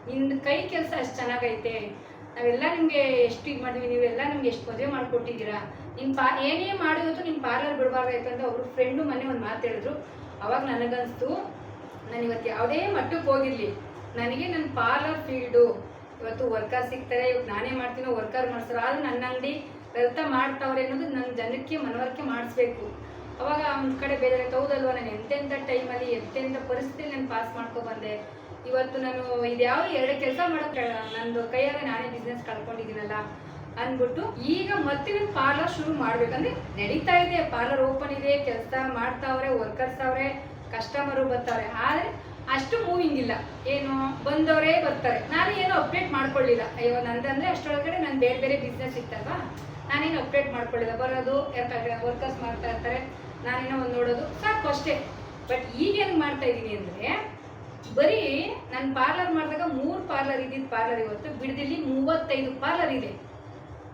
ನಿನ್ನ ಕೈ ಕೆಲಸ ಅಷ್ಟು ಚೆನ್ನಾಗೈತೆ, ನಾವೆಲ್ಲ ನಿಮಗೆ ಎಷ್ಟು ಇದು ಮಾಡಿದ್ವಿ, ನೀವೆಲ್ಲ ನಿಮ್ಗೆ ಎಷ್ಟು ಮದುವೆ ಮಾಡಿಕೊಟ್ಟಿದ್ದೀರಾ, ನಿನ್ನ ಏನೇ ಮಾಡಿವತ್ತು ನಿಮ್ಮ ಪಾರ್ಲರ್ ಬಿಡಬಾರ್ದಾಯ್ತು ಅಂತ ಒಬ್ಬರು ಫ್ರೆಂಡು ಮೊನ್ನೆ ಒಂದು ಮಾತು ಹೇಳಿದ್ರು. ಅವಾಗ ನನಗನ್ನಿಸ್ತು, ನಾನು ಇವತ್ತು ಯಾವುದೇ ಮಟ್ಟಕ್ಕೆ ಹೋಗಿರಲಿ, ನನಗೆ ನನ್ನ ಪಾರ್ಲರ್ ಫೀಲ್ಡು ಇವತ್ತು ವರ್ಕರ್ ಸಿಗ್ತಾರೆ, ಇವತ್ತು ನಾನೇ ಮಾಡ್ತೀನೋ ವರ್ಕರ್ ಮಾಡಿಸ್ತಾರೆ, ಆದರೂ ನನ್ನ ಅಂಗಡಿ ಲಲಿತಾ ಮಾಡ್ತಾವ್ರೆ ಅನ್ನೋದು ನನ್ನ ಜನಕ್ಕೆ ಮನವರಿಕೆ ಮಾಡಿಸ್ಬೇಕು. ಅವಾಗ ಒಂದು ಕಡೆ ಬೇರೆ ಹೌದಲ್ವ, ನಾನು ಎಂತೆಂಥ ಟೈಮಲ್ಲಿ ಎಂತೆಂಥ ಪರಿಸ್ಥಿತಿಯಲ್ಲಿ ನಾನು ಪಾಸ್ ಮಾಡ್ಕೊಬಂದೆ. ಇವತ್ತು ನಾನು ಇದ್ಯಾವುದು 2 ಕೆಲಸ ಮಾಡೋಕ್ಕೆ ನಂದು ಕೈಯಾಗ ನಾನೇ ಬಿಸ್ನೆಸ್ ಕಳ್ಕೊಂಡಿದ್ದೀನಲ್ಲ ಅಂದ್ಬಿಟ್ಟು ಈಗ ಮತ್ತೆ ನಾನು ಪಾರ್ಲರ್ ಶುರು ಮಾಡ್ಬೇಕಂದ್ರೆ ನಡೀತಾ ಇದೆ, ಪಾರ್ಲರ್ ಓಪನ್ ಇದೆ, ಕೆಲಸ ಮಾಡ್ತಾವ್ರೆ, ವರ್ಕರ್ಸ್ ಅವ್ರೆ, ಕಸ್ಟಮರು ಬರ್ತಾರೆ, ಆದರೆ ಅಷ್ಟು ಮೂವಿಂಗ್ ಇಲ್ಲ. ಏನು ಬಂದವರೇ ಬರ್ತಾರೆ, ನಾನು ಏನು ಅಪ್ಡೇಟ್ ಮಾಡ್ಕೊಳ್ಳಿಲ್ಲ. ಅಯ್ಯೋ ನಂದಂದರೆ ಅಷ್ಟರೊಳಗಡೆ ನಾನು ಬೇರೆ ಬೇರೆ ಬಿಸ್ನೆಸ್ ಇತ್ತಲ್ವಾ, ನಾನೇನು ಅಪ್ಡೇಟ್ ಮಾಡ್ಕೊಳ್ಳಿಲ್ಲ. ಬರೋದು ಯಾಕಂದರೆ ವರ್ಕರ್ಸ್ ಮಾಡ್ತಾ ಇರ್ತಾರೆ, ನಾನೇನೋ ಒಂದು ನೋಡೋದು ಸಾಕು ಅಷ್ಟೇ. ಬಟ್ ಈಗೇನು ಮಾಡ್ತಾ ಇದ್ದೀನಿ ಅಂದರೆ, ಬರೀ ನಾನು ಪಾರ್ಲರ್ ಮಾಡಿದಾಗ 3 ಪಾರ್ಲರ್ ಇದ್ದಿದ್ದು ಪಾರ್ಲರ್ ಇವತ್ತು ಬಿಡದಿಲ್ಲಿ 35 ಪಾರ್ಲರ್ ಇದೆ.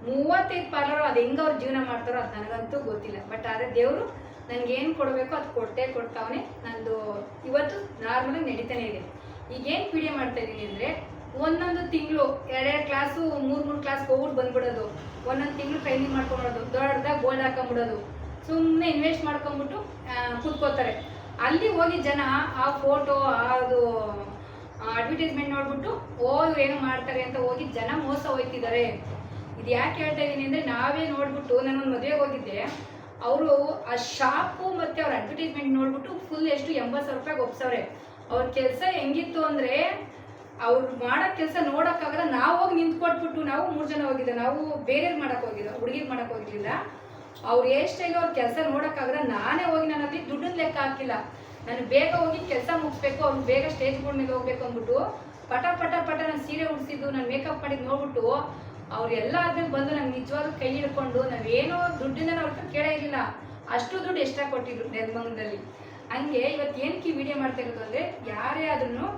35 ಪಾರ್ಲರ್ ಅದು ಹೆಂಗೆ ಅವ್ರು ಜೀವನ ಮಾಡ್ತಾರೋ ಅದು ನನಗಂತೂ ಗೊತ್ತಿಲ್ಲ. ಬಟ್ ಆದರೆ ದೇವರು ನನಗೇನು ಕೊಡಬೇಕು ಅದು ಕೊಡ್ತಾವನೆ. ನಂದು ಇವತ್ತು ನಾರ್ಮಲಾಗಿ ನಡೀತಾನೆ ಇದೆ. ಈಗೇನು ವಿಡಿಯೋ ಮಾಡ್ತಾ ಇದ್ದೀನಿ ಅಂದರೆ, ಒಂದೊಂದು ತಿಂಗಳು 2 ಕ್ಲಾಸು 3 ಕ್ಲಾಸ್ ಹೋಗ್ಬಿಟ್ಟು ಬಂದ್ಬಿಡೋದು, ಒಂದೊಂದು ತಿಂಗಳು ಟ್ರೈನಿಂಗ್ ಮಾಡ್ಕೊಂಬಿಡೋದು, ದೊಡ್ಡದಾಗ ಗೋಲ್ಡ್ ಹಾಕೊಂಬಿಡೋದು, ಸುಮ್ಮನೆ ಇನ್ವೆಸ್ಟ್ ಮಾಡ್ಕೊಂಬಿಟ್ಟು ಕೂತ್ಕೋತಾರೆ. ಅಲ್ಲಿ ಹೋಗಿ ಜನ ಆ ಫೋಟೋ ಅದು ಅಡ್ವರ್ಟೈಸ್ಮೆಂಟ್ ನೋಡ್ಬಿಟ್ಟು ಇವ್ರು ಏನೋ ಮಾಡ್ತಾರೆ ಅಂತ ಹೋಗಿ ಜನ ಮೋಸ ಹೋಗ್ತಿದ್ದಾರೆ. ಇದು ಯಾಕೆ ಹೇಳ್ತಾ ಇದ್ದೀನಿ ಅಂದರೆ, ನಾವೇ ನೋಡ್ಬಿಟ್ಟು ನಾನೊಂದು ಮದುವೆಗೆ ಹೋಗಿದ್ದೆ, ಅವರು ಆ ಶಾಪು ಮತ್ತು ಅವ್ರ ಅಡ್ವರ್ಟೈಸ್ಮೆಂಟ್ ನೋಡ್ಬಿಟ್ಟು ಫುಲ್ ಎಷ್ಟು 80,000 ರೂಪಾಯಿಗೆ ಒಪ್ಸವ್ರೆ. ಅವ್ರ ಕೆಲಸ ಹೆಂಗಿತ್ತು ಅಂದರೆ, ಅವ್ರು ಮಾಡೋ ಕೆಲಸ ನೋಡೋಕ್ಕಾಗಲ್ಲ. ನಾವು ಹೋಗಿ ನಿಂತ್ಕೊಟ್ಬಿಟ್ಟು, ನಾವು 3 ಜನ ಹೋಗಿದ್ದೆ, ನಾವು ಬೇರೆಯವ್ರು ಮಾಡೋಕ್ಕೆ ಹೋಗಿದ್ದ, ಹುಡುಗಿಗೆ ಮಾಡೋಕ್ಕೆ ಹೋಗಿರಲಿಲ್ಲ. ಅವ್ರು ಎಷ್ಟೈಲ್ಲ ಅವ್ರ ಕೆಲಸ ನೋಡೋಕ್ಕಾಗಲ್ಲ. ನಾನೇ ಹೋಗಿ ನಾನು ಅಲ್ಲಿ ದುಡ್ಡನ್ನ ಲೆಕ್ಕ ಹಾಕಿಲ್ಲ, ನಾನು ಬೇಗ ಹೋಗಿ ಕೆಲಸ ಮುಗಿಸ್ಬೇಕು, ಅವ್ರು ಬೇಗ ಸ್ಟೇಜ್ಗಳ ಮೇಲೆ ಹೋಗ್ಬೇಕು ಅಂದ್ಬಿಟ್ಟು ಪಟ ಪಟ ಪಟ ನಾನು ಸೀರೆ ಉಡಿಸಿದ್ದು, ನಾನು ಮೇಕಪ್ ಮಾಡಿದ್ದು ನೋಡ್ಬಿಟ್ಟು ಅವ್ರೆಲ್ಲ ಆದ್ಮೇಲೆ ಬಂದು ನಂಗೆ ನಿಜವಾಗ್ಲೂ ಕೈ ಹಿಡ್ಕೊಂಡು, ನಾವೇನೋ ದುಡ್ಡಿಂದ ಅವ್ರ ಕೇಳೇ ಇರಲಿಲ್ಲ, ಅಷ್ಟು ದುಡ್ಡು ಎಕ್ಸ್ಟ್ರಾ ಕೊಟ್ಟಿದ್ರು ನೆಲಮಂಗಲದಲ್ಲಿ. ಹಂಗೆ ಇವತ್ತು ಏನಕ್ಕೆ ವಿಡಿಯೋ ಮಾಡ್ತಾ ಇರೋದು ಅಂದರೆ, ಯಾರೇ ಆದ್ರೂ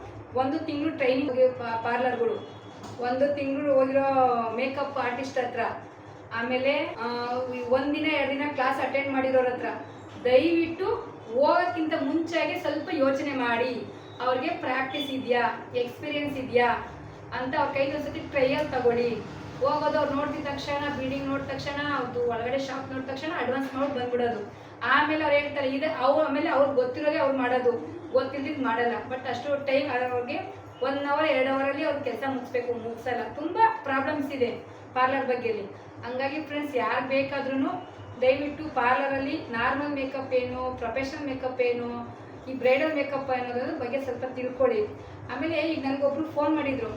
1 ತಿಂಗಳು ಟ್ರೈನಿಂಗ್ ಹೋಗಿ ಪಾರ್ಲರ್ಗಳು, 1 ತಿಂಗಳು ಹೋಗಿರೋ ಮೇಕಪ್ ಆರ್ಟಿಸ್ಟ್ ಹತ್ರ, ಆಮೇಲೆ 1 ದಿನ 2 ದಿನ ಕ್ಲಾಸ್ ಅಟೆಂಡ್ ಮಾಡಿರೋರ ಹತ್ರ ದಯವಿಟ್ಟು ಹೋಗೋಕ್ಕಿಂತ ಮುಂಚೆಗೆ ಸ್ವಲ್ಪ ಯೋಚನೆ ಮಾಡಿ, ಅವ್ರಿಗೆ ಪ್ರಾಕ್ಟೀಸ್ ಇದೆಯಾ, ಎಕ್ಸ್ಪೀರಿಯನ್ಸ್ ಇದೆಯಾ ಅಂತ ಅವ್ರ ಕೈಗೆ ಒಂದ್ಸತಿ ಟ್ರಯಲ್ ತಗೊಳ್ಳಿ. ಹೋಗೋದು ಅವ್ರು ನೋಡ್ತಿದ್ದ ತಕ್ಷಣ, ಬಿಲ್ಡಿಂಗ್ ನೋಡಿದ ತಕ್ಷಣ, ಅವ್ರದ್ದು ಒಳಗಡೆ ಶಾಪ್ ನೋಡಿದ ತಕ್ಷಣ ಅಡ್ವಾನ್ಸ್ ನೋಡಿ ಬಂದ್ಬಿಡೋದು. ಆಮೇಲೆ ಅವ್ರು ಹೇಳ್ತಾರೆ ಇದೆ ಆಮೇಲೆ ಅವ್ರಿಗೆ ಗೊತ್ತಿರೋದೇ ಅವ್ರು ಮಾಡೋದು, ಗೊತ್ತಿಲ್ದಿದ್ದು ಮಾಡಲ್ಲ. ಬಟ್ ಅಷ್ಟು ಟೈಮ್ ಅವ್ರಿಗೆ 1 ಅವರ್ 2 ಅವರಲ್ಲಿ ಅವ್ರ ಕೆಲಸ ಮುಗಿಸಲ್ಲ. ತುಂಬ ಪ್ರಾಬ್ಲಮ್ಸ್ ಇದೆ ಪಾರ್ಲರ್ ಬಗ್ಗೆಯಲ್ಲಿ. ಹಂಗಾಗಿ ಫ್ರೆಂಡ್ಸ್, ಯಾರು ಬೇಕಾದ್ರೂ ದಯವಿಟ್ಟು ಪಾರ್ಲರಲ್ಲಿ ನಾರ್ಮಲ್ ಮೇಕಪ್ ಏನು, ಪ್ರೊಫೆಷನಲ್ ಮೇಕಪ್ ಏನು, ಈ ಬ್ರೈಡಲ್ ಮೇಕಪ್ ಅನ್ನೋದ್ರ ಬಗ್ಗೆ ಸ್ವಲ್ಪ ತಿಳ್ಕೊಳ್ಳಿ. ಆಮೇಲೆ ಈಗ ನನಗೊಬ್ರು ಫೋನ್ ಮಾಡಿದರು,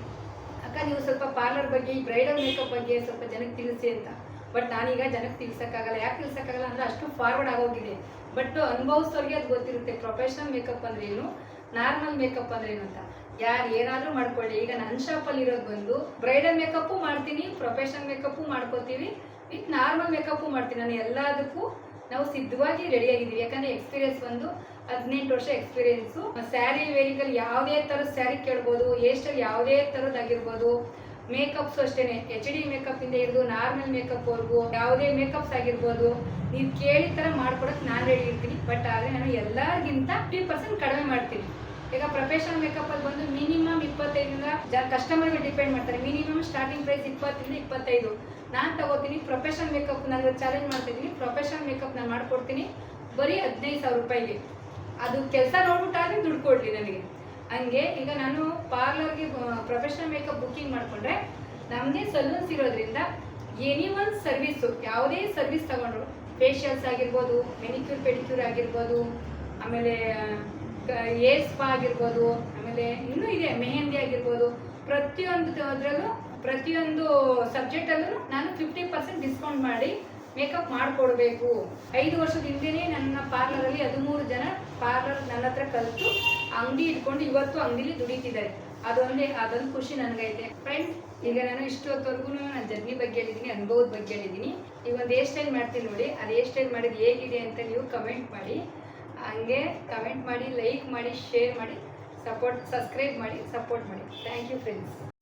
ಅಕ್ಕ ನೀವು ಸ್ವಲ್ಪ ಪಾರ್ಲರ್ ಬಗ್ಗೆ, ಈ ಬ್ರೈಡಲ್ ಮೇಕಪ್ ಬಗ್ಗೆ ಸ್ವಲ್ಪ ಜನಕ್ಕೆ ತಿಳಿಸಿ ಅಂತ. ಬಟ್ ನಾನೀಗ ಜನಕ್ಕೆ ತಿಳಿಸೋಕ್ಕಾಗಲ್ಲ. ಯಾಕೆ ತಿಳಿಸೋಕ್ಕಾಗಲ್ಲ ಅಂದರೆ, ಅಷ್ಟು ಫಾರ್ವರ್ಡ್ ಆಗೋಗಿದೆ. ಬಟ್ ಅನುಭವಿಸೋರಿಗೆ ಅದು ಗೊತ್ತಿರುತ್ತೆ, ಪ್ರೊಫೆಷನಲ್ ಮೇಕಪ್ ಅಂದ್ರೆ ಏನು, ನಾರ್ಮಲ್ ಮೇಕಪ್ ಅಂದ್ರೆ ಏನು ಅಂತ. ಯಾರು ಏನಾದರೂ ಮಾಡ್ಕೊಳ್ಳಿ. ಈಗ ನನ್ನ ಶಾಪಲ್ಲಿ ಇರೋದು ಬಂದು ಬ್ರೈಡಲ್ ಮೇಕಪ್ಪು ಮಾಡ್ತೀನಿ, ಪ್ರೊಫೆಷನಲ್ ಮೇಕಪ್ಪು ಮಾಡ್ಕೋತೀವಿ, ವಿತ್ ನಾರ್ಮಲ್ ಮೇಕಪ್ಪು ಮಾಡ್ತೀನಿ. ನಾನು ಎಲ್ಲದಕ್ಕೂ ನಾವು ಸಿದ್ಧವಾಗಿ ರೆಡಿಯಾಗಿದ್ದೀವಿ. ಯಾಕಂದರೆ ಎಕ್ಸ್ಪೀರಿಯನ್ಸ್ ಬಂದು 18 ವರ್ಷ ಎಕ್ಸ್ಪೀರಿಯೆನ್ಸು. ಸ್ಯಾರಿ ವೇರಿಗಲ್ಲಿ ಯಾವುದೇ ಥರದ ಸ್ಯಾರಿ ಕೇಳ್ಬೋದು, ಹೇರ್ ಸ್ಟೈಲ್ ಯಾವುದೇ ಥರದ್ದಾಗಿರ್ಬೋದು, ಮೇಕಪ್ಸು ಅಷ್ಟೇ, HD ಮೇಕಪ್ಪಿಂದ ಹಿಡಿದು ನಾರ್ಮಲ್ ಮೇಕಪ್ವರೆಗೂ ಯಾವುದೇ ಮೇಕಪ್ಸ್ ಆಗಿರ್ಬೋದು, ನೀವು ಕೇಳಿದ ಥರ ಮಾಡ್ಕೊಡೋಕ್ಕೆ ನಾನು ರೆಡಿ ಇರ್ತೀನಿ. ಬಟ್ ಆದರೆ ನಾನು ಎಲ್ಲರಿಗಿಂತ 50% ಕಡಿಮೆ ಮಾಡ್ತೀನಿ. ಈಗ ಪ್ರೊಫೆಷನಲ್ ಮೇಕಪ್ಪಲ್ಲಿ ಬಂದು ಮಿನಿಮಮ್ 25ರಿಂದ ಕಸ್ಟಮರ್ಗೆ ಡಿಪೆಂಡ್ ಮಾಡ್ತಾರೆ. ಮಿನಿಮಮ್ ಸ್ಟಾರ್ಟಿಂಗ್ ಪ್ರೈಸ್ 20ರಿಂದ 25 ನಾನು ತಗೋತೀನಿ. ಪ್ರೊಫೆಷನಲ್ ಮೇಕಪ್ ನಾನು ಚಾಲೆಂಜ್ ಮಾಡ್ತಿದ್ದೀನಿ, ಪ್ರೊಫೆಷನಲ್ ಮೇಕಪ್ ನಾನು ಮಾಡ್ಕೊಡ್ತೀನಿ ಬರೀ 15,000 ರೂಪಾಯಿಗೆ. ಅದು ಕೆಲಸ ನೋಡ್ಬಿಟ್ಟಾದ್ರೆ ದುಡ್ಡು ಕೊಡಲಿ ನನಗೆ. ಹಂಗೆ ಈಗ ನಾನು ಪಾರ್ಲರ್ಗೆ ಪ್ರೊಫೆಷನಲ್ ಮೇಕಪ್ ಬುಕ್ಕಿಂಗ್ ಮಾಡಿಕೊಂಡ್ರೆ ನಮ್ಮದೇ ಸಲೂನ್ಸ್ ಇರೋದ್ರಿಂದ ಎನಿ ಒಂದು ಸರ್ವಿಸು, ಯಾವುದೇ ಸರ್ವಿಸ್ ತಗೊಂಡ್ರು, ಫೇಶಿಯಲ್ಸ್ ಆಗಿರ್ಬೋದು, ಮೆನಿಕ್ಯೂರ್ ಪೆಡಿಕ್ಯೂರ್ ಆಗಿರ್ಬೋದು, ಆಮೇಲೆ ಏರ್ ಸ್ಪಾ ಆಗಿರ್ಬೋದು, ಆಮೇಲೆ ಇನ್ನೂ ಇದೆ ಮೆಹಂದಿ ಆಗಿರ್ಬೋದು, ಪ್ರತಿಯೊಂದು ಸಬ್ಜೆಕ್ಟಲ್ಲೂ ನಾನು 50% ಡಿಸ್ಕೌಂಟ್ ಮಾಡಿ ಮೇಕಪ್ ಮಾಡಿಕೊಡ್ಬೇಕು. 5 ವರ್ಷದ ಹಿಂದೆಯೇ ನನ್ನ ಪಾರ್ಲರಲ್ಲಿ 13 ಜನ ಪಾರ್ಲರ್ ನನ್ನ ಹತ್ರ ಕಲಿತು ಅಂಗಡಿ ಇಟ್ಕೊಂಡು ಇವತ್ತು ಅಂಗಡಿಲಿ ದುಡಿತಿದ್ದಾರೆ. ಅದೊಂದು ಖುಷಿ ನನಗೈತೆ. ಫ್ರೆಂಡ್ಸ್, ಈಗ ನಾನು ಇಷ್ಟೊತ್ತವರೆಗೂ ನನ್ನ ಜರ್ನಿ ಬಗ್ಗೆ ಹೇಳಿದ್ದೀನಿ, ಅನುಭವದ ಬಗ್ಗೆ ಹೇಳಿದ್ದೀನಿ. ಈಗ ಒಂದು ಹೇರ್ ಸ್ಟೈಲ್ ಮಾಡ್ತೀನಿ ನೋಡಿ, ಅದು ಹೇರ್ ಸ್ಟೈಲ್ ಮಾಡಿದ್ದು ಹೇಗಿದೆ ಅಂತ ನೀವು ಕಮೆಂಟ್ ಮಾಡಿ. ಹಂಗೆ ಕಮೆಂಟ್ ಮಾಡಿ, ಲೈಕ್ ಮಾಡಿ, ಶೇರ್ ಮಾಡಿ, ಸಬ್ಸ್ಕ್ರೈಬ್ ಮಾಡಿ ಸಪೋರ್ಟ್ ಮಾಡಿ. Thank you friends.